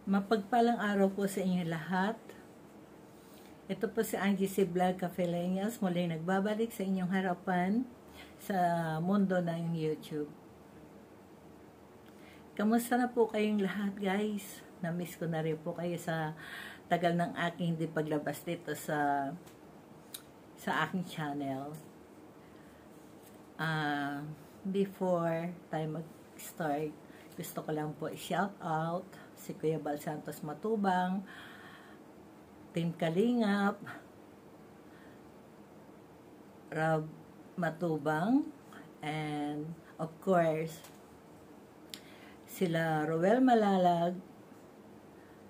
Mapagpalang araw po sa inyo lahat. Ito po si Angie C. Vlog Cafeleñas, muling nagbabalik sa inyong harapan sa mundo ng YouTube. Kamusta na po kayong lahat, guys? Na-miss ko na rin po kayo sa tagal ng aking hindi paglabas dito sa aking channel. Before tayo mag-start, gusto ko lang po i-shout out si Kuya Bal Santos Matubang, Team Kalingap, Rob Matubang, and of course, sila Roel Malalag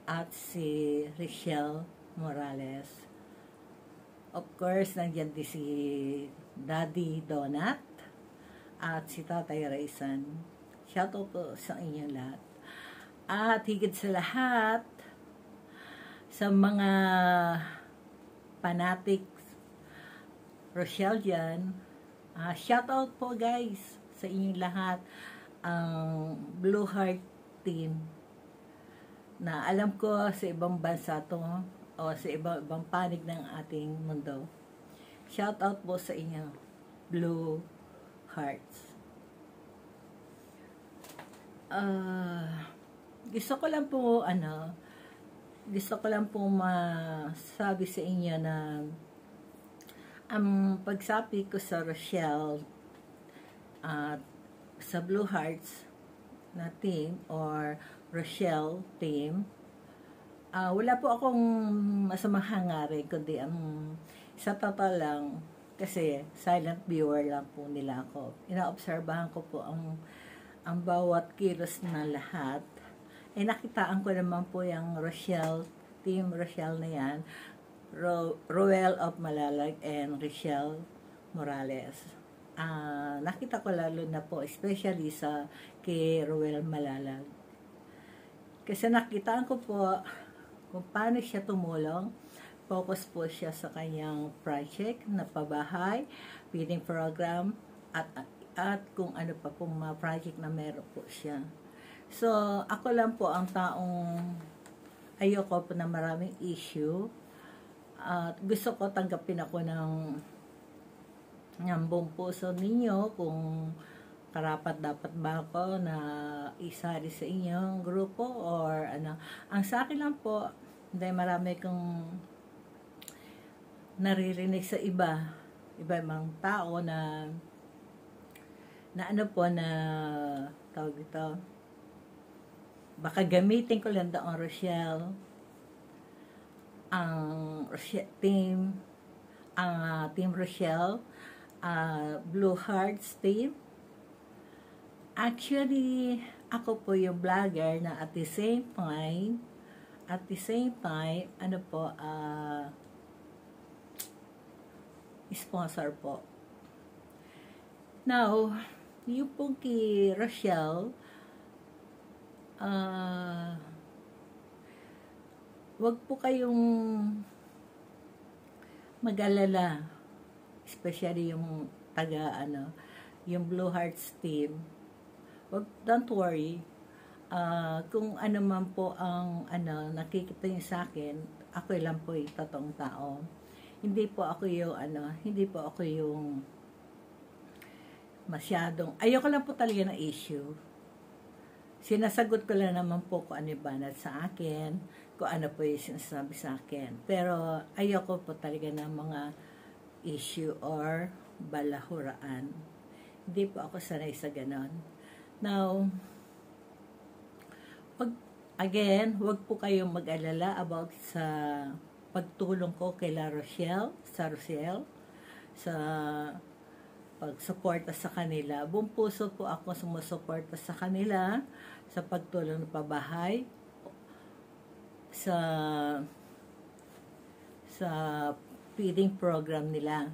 at si Richelle Morales. Of course, nandiyan din si Daddy Donat at si Tatay Raisan. Shout out po sa inyong lahat. At higit sa lahat, sa mga fanatics Rochelle dyan, shout out po guys sa inyong lahat, ang Blue Heart Team na alam ko sa ibang bansa to o sa ibang panig ng ating mundo. Shout out po sa inyo, Blue Hearts. Gusto ko lang po masabi sa inyo na ang pagsapi ko sa Rochelle at sa Blue Hearts na team or Rochelle team, wala po akong masamang hangarin, kundi sa totoo lang, kasi silent viewer lang po nila ako. Inaobserbahan ko po ang bawat kilos na lahat. Nakitaan ko naman po yung Rochelle, Team Rochelle na yan, Roel of Malalag and Richelle Morales. Nakita ko lalo na po, especially sa kay Roel Malalag. Kasi nakitaan ko po kung paano siya tumulong. Focus po siya sa kanyang project na pabahay, feeding program, at kung ano pa pong mga project na meron po siya. So, ako lang po ang taong ayoko po na maraming issue. At gusto ko tanggapin ako ng buong puso ninyo kung karapat dapat ba ako na isali sa inyong grupo or ano. Ang sa akin lang po, dahil marami kong naririnig sa ibang tao na tawag ito, baka gamitin ko lang ang Rochelle, Team Rochelle, Blue Hearts team. Actually, ako po yung vlogger na at the same time, sponsor po. Now, yung pong kay Rochelle, wag po kayong mag-alala, especially yung yung Blue Hearts team. Don't worry. Kung ano man po ang nakikita niyo sa akin, ako lang po yung totoong tao. Hindi po ako yung masyadong, ayoko lang po talaga ng issue. Sinasagot ko lang naman po kung ano yung banat sa akin, kung ano po yung sinasabi sa akin. Pero ayoko po talaga ng mga issue or balahuraan. Hindi po ako sanay sa ganon. Now, wag po kayong mag-alala about sa pagtulong ko kay Rochelle, sa pagsuporta sa kanila. Buong puso po ako sumusuporta sa kanila sa pagtulong ng pabahay, sa feeding program nila.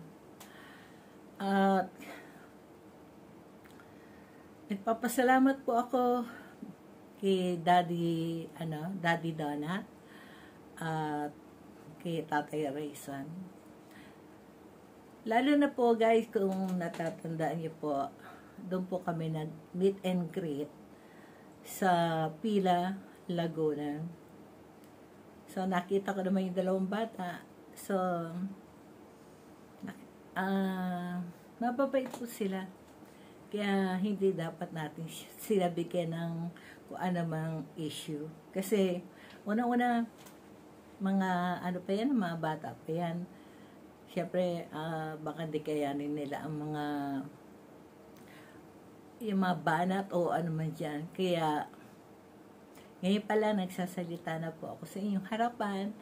At nagpapasalamat po ako kay Daddy Donat at kay Tatay Raisan. Lalo na po guys, kung natatandaan niyo po, doon po kami nag-meet and greet sa Pila, Laguna. So, nakita ko naman yung dalawang bata. So, mababait po sila. Kaya, hindi dapat natin sila bigyan ng kung ano mang issue. Kasi, una-una, mga ano pa yan, mga bata pa yan. Siyempre, baka di kayanin nila ang mga yung mga banat o ano man dyan. Kaya, ngayon pala nagsasalita na po ako sa inyong harapan,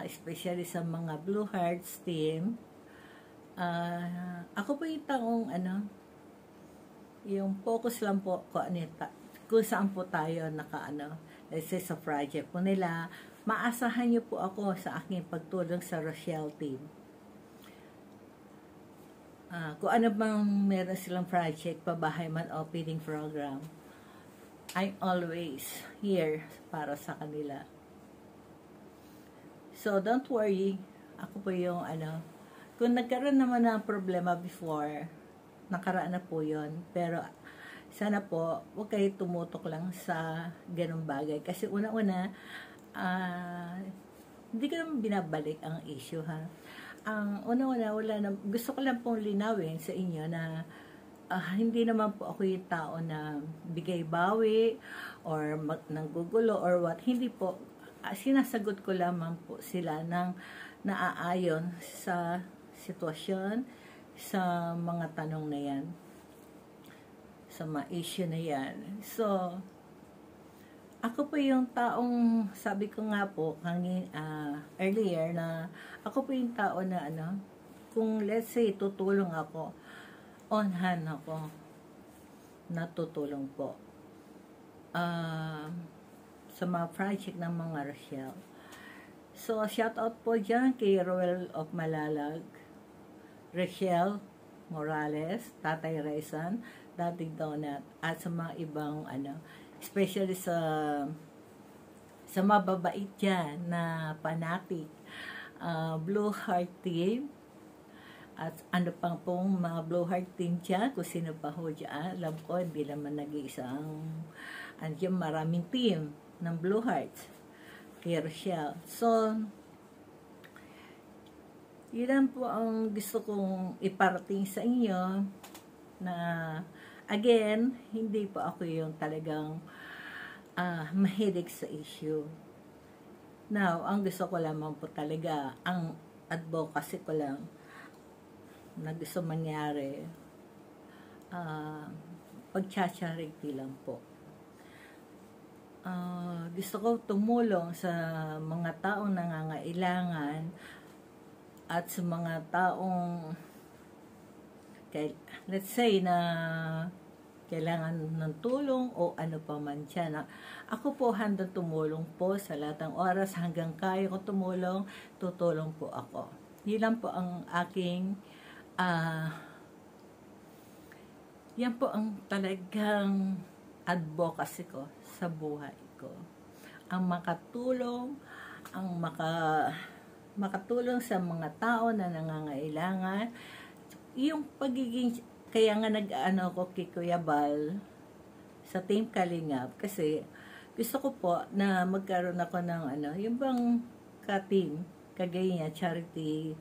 especially sa mga Blue Hearts team. Ako po yung taong yung focus lang po kung saan po tayo let's say sa project po nila. Maasahan niyo po ako sa aking pagtulong sa Rochelle team. Kung ano bang meron silang project, pabahay man o feeding program, I'm always here para sa kanila. So, don't worry. Ako po yung kung nagkaroon naman ng problema before, nakaraan na po yun. Pero, sana po, huwag kayo tumutok lang sa ganung bagay. Kasi una-una, hindi ko naman binabalik ang issue, ha. Ang una-una, gusto ko lang pong linawin sa inyo na hindi naman po ako yung tao na bigay-bawi or nanggugulo or what. Hindi po. Sinasagot ko lamang po sila ng naaayon sa sitwasyon, sa mga tanong na yan, sa mga issue na yan. So, ako po yung taong, sabi ko nga po earlier na ako po yung tao na kung let's say tutulong ako, on hand ako, natutulong po sa mga project ng mga Rochelle. So, shout out po dyan kay Roel of Malalag, Rochelle Morales, Tatay Raisan, Daddy Donut, at sa mga ibang especially sa mababait dyan na fanatic Blue Heart team. At ano pang pong mga Blue Heart team dyan, kung sino pa ho dyan, alam ko, hindi naman nag-iisang, maraming team ng Blue Hearts, kay Rochelle. So, yun lang po ang gusto kong iparating sa inyo, na, again, hindi po ako yung talagang mahilig sa issue. Now, ang gusto ko lamang po talaga, ang advocacy ko lang, na gusto mangyari, pag-charity lang po. Gusto ko tumulong sa mga taong nangangailangan at sa mga taong let's say na kailangan ng tulong o ano pa man dyan. Ako po handang tumulong po sa lahat ng oras, hanggang kaya ko tumulong, tutulong po ako. Yun lang po ang aking yan po ang talagang advocacy ko sa buhay ko. Ang makatulong, makatulong sa mga tao na nangangailangan. Yung pagiging, kaya nga ko kay Kuya Bal sa Team Kalingap, kasi gusto ko po na magkaroon ako ng yung bang ka-team, kagaya niya, charity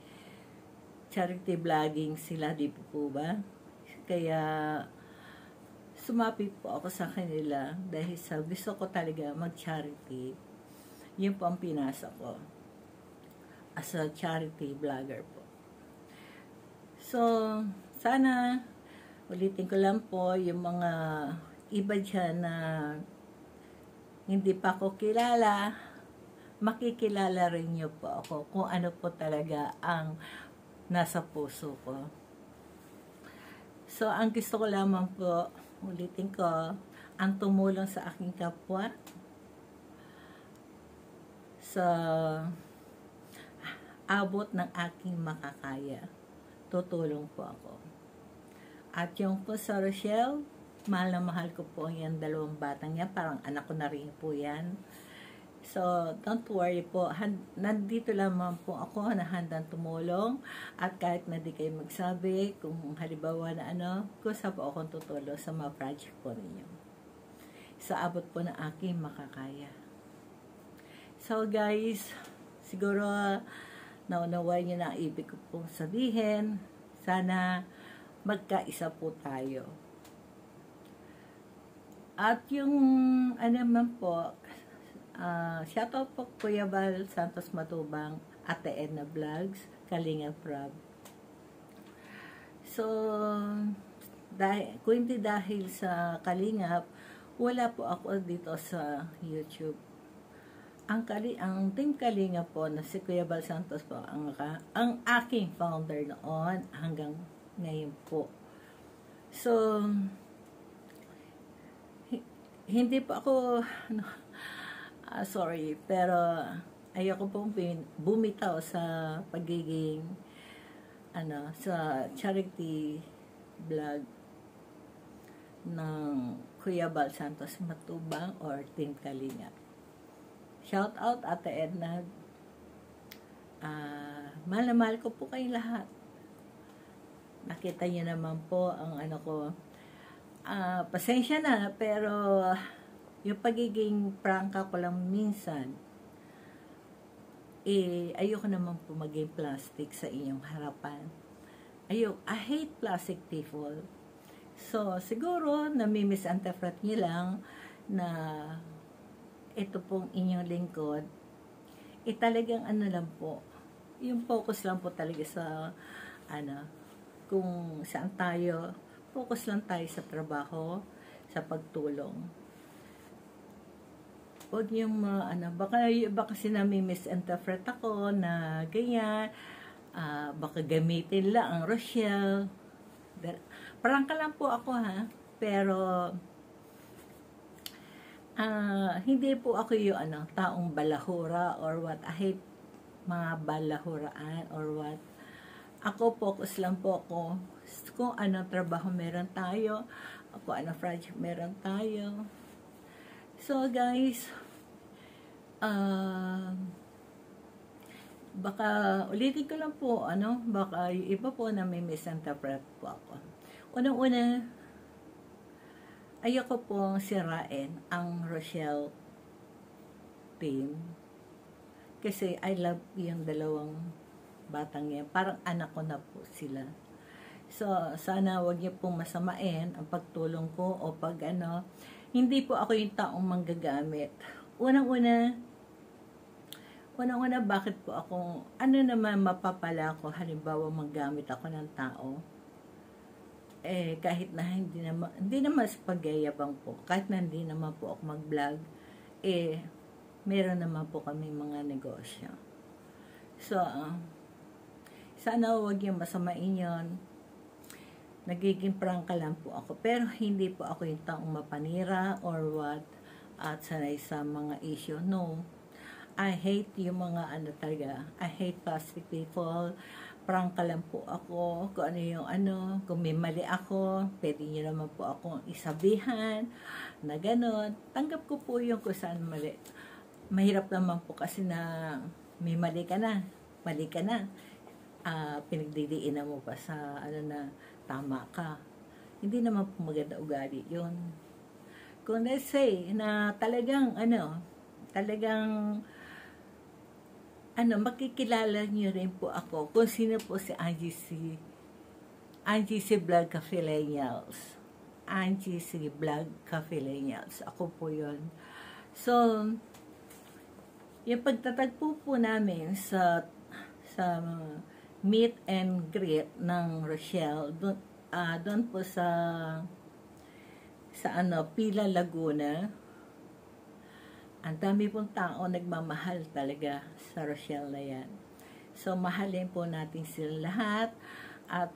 vlogging sila, di po ba? Kaya, sumapit po ako sa kanila dahil sa gusto ko talaga mag-charity. Yun po ang pinasa ko as a charity vlogger po. So, sana, ulitin ko lang po, yung mga iba dyan na hindi pa ako kilala, makikilala rin niyo po ako kung ano po talaga ang nasa puso ko. So, ang gusto ko lamang po, ulitin ko, ang tumulong sa aking kapwa, sa abot ng aking makakaya, tutulong po ako. At yung po sa Rochelle, mahal na mahal ko po yan, dalawang batang yan, parang anak ko na rin po yan. So, don't worry po. Nandito lamang po ako na handang tumulong. At kahit na di kayo magsabi, kung halimbawa na kung saan po akong tutulong sa mga project po ninyo. Sa abot po na aking makakaya. So guys, siguro naunaway niyo na ang ibig ko pong sabihin. Sana magkaisa po tayo. At yung ano man po, shoutout po Kuya Val Santos Matubang, Ate Edna Vlogs, Kalinga Prab. So, dahil sa Kalingap, wala po ako dito sa YouTube. Ang Team Kalinga po na si Kuya Val Santos po ang aking founder noon hanggang ngayon po. So, hindi po ako sorry, pero ayoko pong bumitaw sa pagiging sa charity vlog ng Kuya Val Santos Matubang or Team Kalinga. Shout out Ate Edna. Mahal na mahal ko po kayong lahat. Nakita niyo naman po ang ko. Pasensya na, pero yung pagiging prangka ko lang minsan, ayoko naman po maging plastic sa inyong harapan. I hate plastic people. So, siguro, nami-misinterpret niyo lang na ito pong inyong lingkod, talagang lang po, yung focus lang po talaga sa, kung saan tayo, focus lang tayo sa trabaho, sa pagtulong. Huwag niyong, baka kasi nami-misinterpret ako na ganyan, baka gamitin lang ang Rochelle. Prangka lang po ako pero, hindi po ako yung taong balahura or what. I hate mga balahuraan or what. Ako, focus lang po ako kung anong trabaho meron tayo, kung anong project meron tayo. So guys, baka ulitin ko lang po, baka yung iba po na may misinterpret po ako. Unang-una, ayoko pong sirain ang Rochelle team. Kasi I love yung dalawang batang yan. Parang anak ko na po sila. So, sana wag niyo pong masamain ang pagtulong ko o hindi po ako yung taong manggagamit. Unang-una, bakit po ako, naman mapapala ko, halimbawa manggamit ako ng tao, kahit na hindi naman sa pagyayabang po, kahit na hindi naman po ako mag-vlog, meron naman po kami mga negosyo. So, sana huwag yung masamain yun. Nagiging prangka lang po ako, pero hindi po ako yung taong mapanira or what, at sanay sa mga issue. No, I hate yung mga talaga, I hate plastic people. Prangka lang po ako, kung kung may mali ako, pwede niyo naman po akong isabihan, na gano'n. Tanggap ko po yung kung saan mali. Mahirap naman po kasi na may mali ka na, pinagdidiinan mo pa sa na tama ka. Hindi naman po maganda ugali yun. Kung let's say, na talagang, makikilala niyo rin po ako kung sino po si Angie C. Vlog Cafilenials. Angie C. Vlog Cafilenials. Ako po yun. So, yung pagtatagpo po namin sa meet and greet ng Rochelle, doon po sa Pila, Laguna. Ang dami pong tao nagmamahal talaga sa Rochelle na yan. So, mahalin po natin sila lahat. At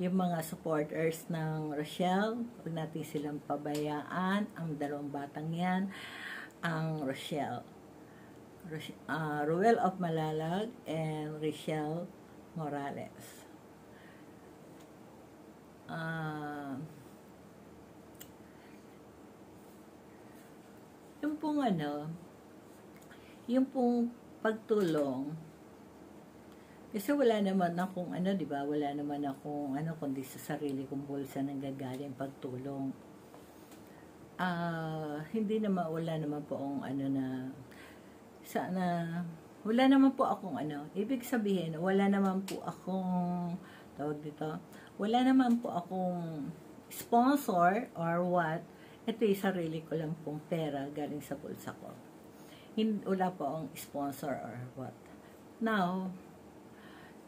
yung mga supporters ng Rochelle, huwag natin silang pabayaan. Ang dalawang batang yan, ang Rochelle. Ruel of Malalag and Rochelle Morales. Yung pong yung pong pagtulong, kasi wala naman akong di ba? Wala naman akong kundi sa sarili kong bulsa nang gagaling pagtulong. Hindi naman, wala naman po akong sana, wala naman po akong ibig sabihin, wala naman po akong, tawag dito, wala naman po akong sponsor or what. Ito yung sarili ko lang pong pera galing sa bulsa ko. Wala po akong sponsor or what. Now,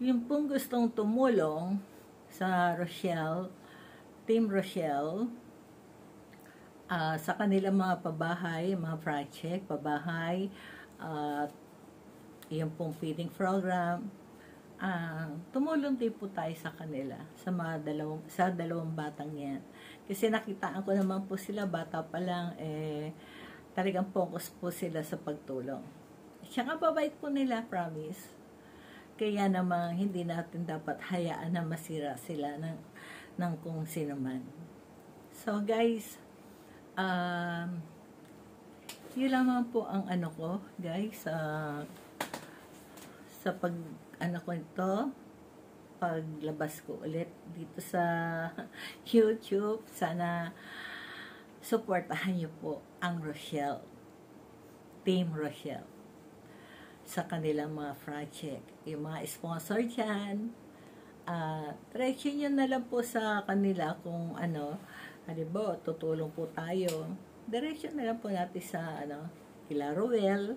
yung pong gustong tumulong sa Rochelle, Team Rochelle, sa kanilang mga pabahay, mga project, pabahay, yung pong feeding program, tumulong din po tayo sa kanila, sa dalawang batang yan. Kasi nakitaan ko naman po sila, bata pa lang, talagang focus po sila sa pagtulong. Siyang babait po nila, promise. Kaya naman, hindi natin dapat hayaan na masira sila ng kung sino man. So guys, yun lamang po ang ko, guys, sa ko ito, paglabas ko ulit dito sa YouTube. Sana suportahan niyo po ang Rochelle, Team Rochelle, sa kanilang mga project. Yung mga sponsor dyan, diretso nyo na lang po sa kanila kung halimbawa, tutulong po tayo. Diretso na lang po natin sa kila Ruel,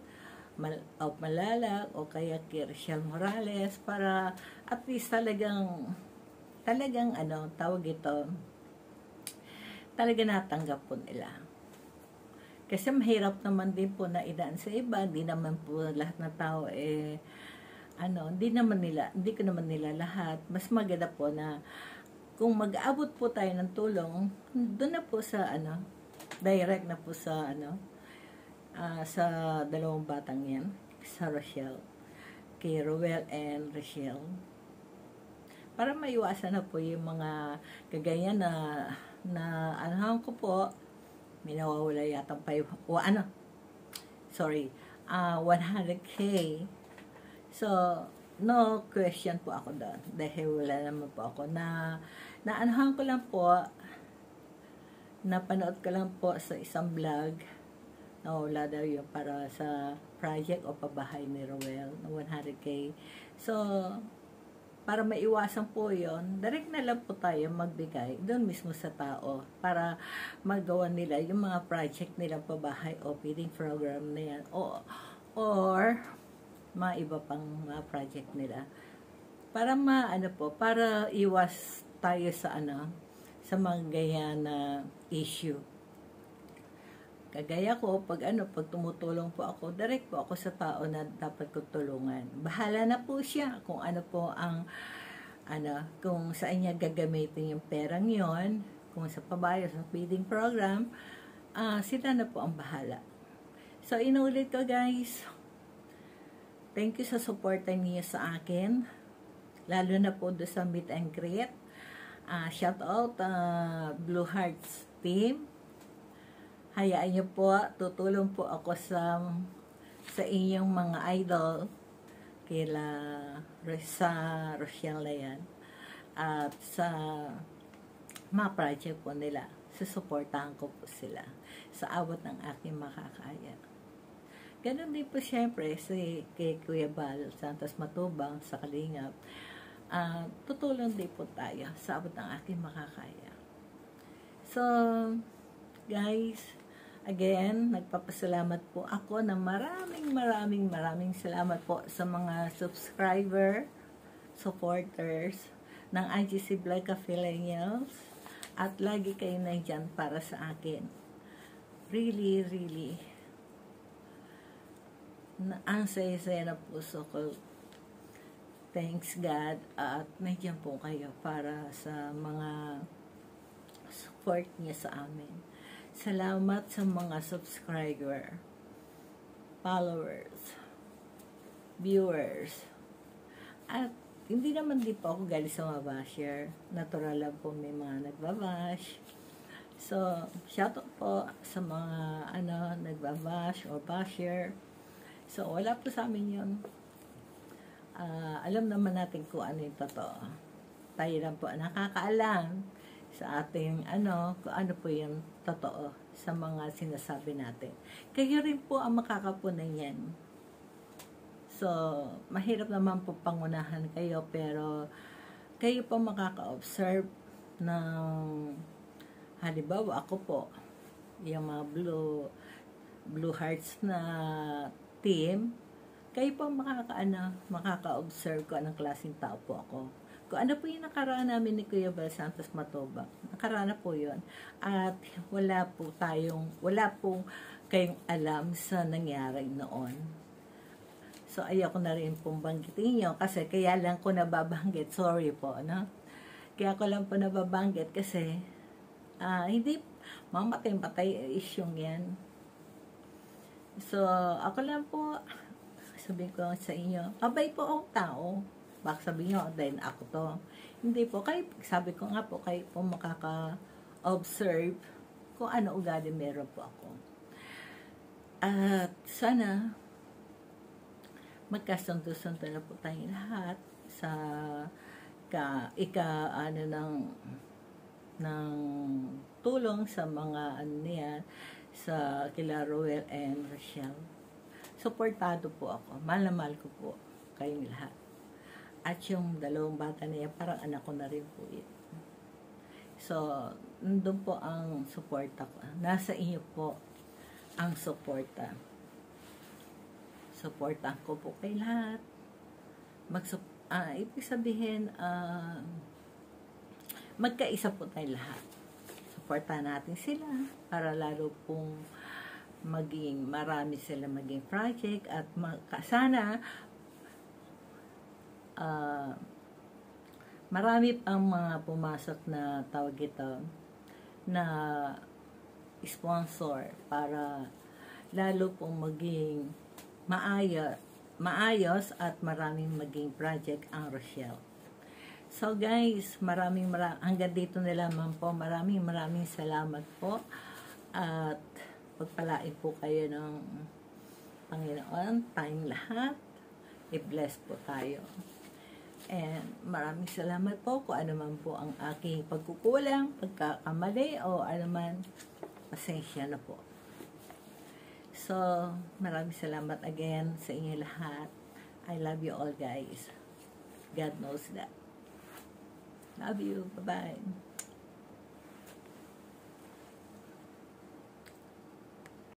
Malalag, o kaya kay Rochelle Morales, para at least talagang tawag ito, talaga natanggap po nila. Kasi mahirap naman din po na idaan sa iba, hindi naman po lahat ng tao hindi ko naman nila lahat. Mas maganda po na kung mag-aabot po tayo ng tulong, doon na po sa direct na po sa sa dalawang batang yan, sa Rochelle, kay Ruel and Rochelle, para maiwasan na po yung mga kagaya na ko po, may nawawala yata 100K. So, no question po ako doon. Dahil wala naman po ako naanahan ko lang po, napanood ko lang po sa isang vlog, wala daw yun para sa project o pabahay ni Roel na 100K. So, para maiwasan po yun, direct na lang po tayo magbigay doon mismo sa tao para magawa nila yung mga project nilang pabahay o feeding program na yan, or mga iba pang mga project nila, para para iwas tayo sa sa mga ganyan na issue. Kagaya ko, pag tumutulong po ako, direct po ako sa tao na dapat ko tulungan. Bahala na po siya kung po ang kung saan niya gagamitin yung perang yon, kung sa pabayo, sa feeding program, sila na po ang bahala. So, inulit ko, guys, thank you sa suporta niyo sa akin, lalo na po doon sa meet and greet. Shout out Blue Hearts team. Hayaan niyo po, tutulong po ako sa inyong mga idol, sa Rochelle na yan, at sa mga project po nila. Susuportahan ko po sila sa abot ng aking makakaya. Ganun din po siyempre kay Kuya Bal Santos Matubang sa Kalingap. Tutulong din po tayo sa abot ng aking makakaya. So, guys, again, nagpapasalamat po ako na maraming salamat po sa mga subscriber, supporters ng IGC Vlog Millennials, at lagi kayo nandyan para sa akin. Really, ang saya-saya na puso ko. Thanks God, at nandiyan po kayo para sa mga support niya sa amin. Salamat sa mga subscriber, followers, viewers. At hindi naman din po ako galing sa mga basher. Natural lang po may mga nagbabash. So, shoutout po sa mga nagbabash or basher. So, wala po sa amin yun. Alam naman natin kung ano yung totoo. Tayo lang po nakakaalam sa ating kung ano po yung totoo sa mga sinasabi natin. Kayo rin po ang makakapunan yan. So, mahirap naman po pangunahan kayo, pero kayo po makaka-observe ng, halimbawa ako po, yung mga blue hearts na team, kayo po makaka-observe ko anong klaseng tao po ako. Kung ano po yung nakaraan namin ni Kuya Bal Santos Matubang, nakaraan na po yun. At wala pong kayong alam sa nangyari noon. So, ayoko na rin pong banggitin nyo kasi kaya lang ko nababanggit. Sorry po, no? Kaya ko lang po nababanggit kasi hindi mamatay-patay isyong yan. So, ako lang po, sabihin ko sa inyo, abay po akong tao. Baka sabihin nyo, dahil ako to. Hindi po, sabi ko nga po, kayo po makaka-observe kung ano ugali meron po ako. At sana, magkasundo-sundo na po tayong lahat sa ng tulong sa mga sa kila Roel and Rochelle. Suportado po ako. Mahal na mahal ko po kayong lahat. At yung dalawang bata na yan, parang anak ko na rin po yun. So, nandun po ang suporta ko. Nasa inyo po ang suporta. Suportahan ko po kay lahat. Ibig sabihin, magkaisa po tayo lahat. Suportahan natin sila para lalo pong marami sila maging project at sana marami pang mga pumasok na tawag ito na sponsor para lalo pong maging maayos at maraming maging project ang Rochelle. So guys, hanggang dito na lamang po. Maraming salamat po at pagpalain po kayo ng Panginoon, tayong lahat. I-bless po tayo. And maraming salamat po kung ano man po ang aking pagkukulang, pagkakamali o ano man, pasensya na po. So, maraming salamat again sa inyo lahat. I love you all guys. God knows that. Love you. Bye-bye.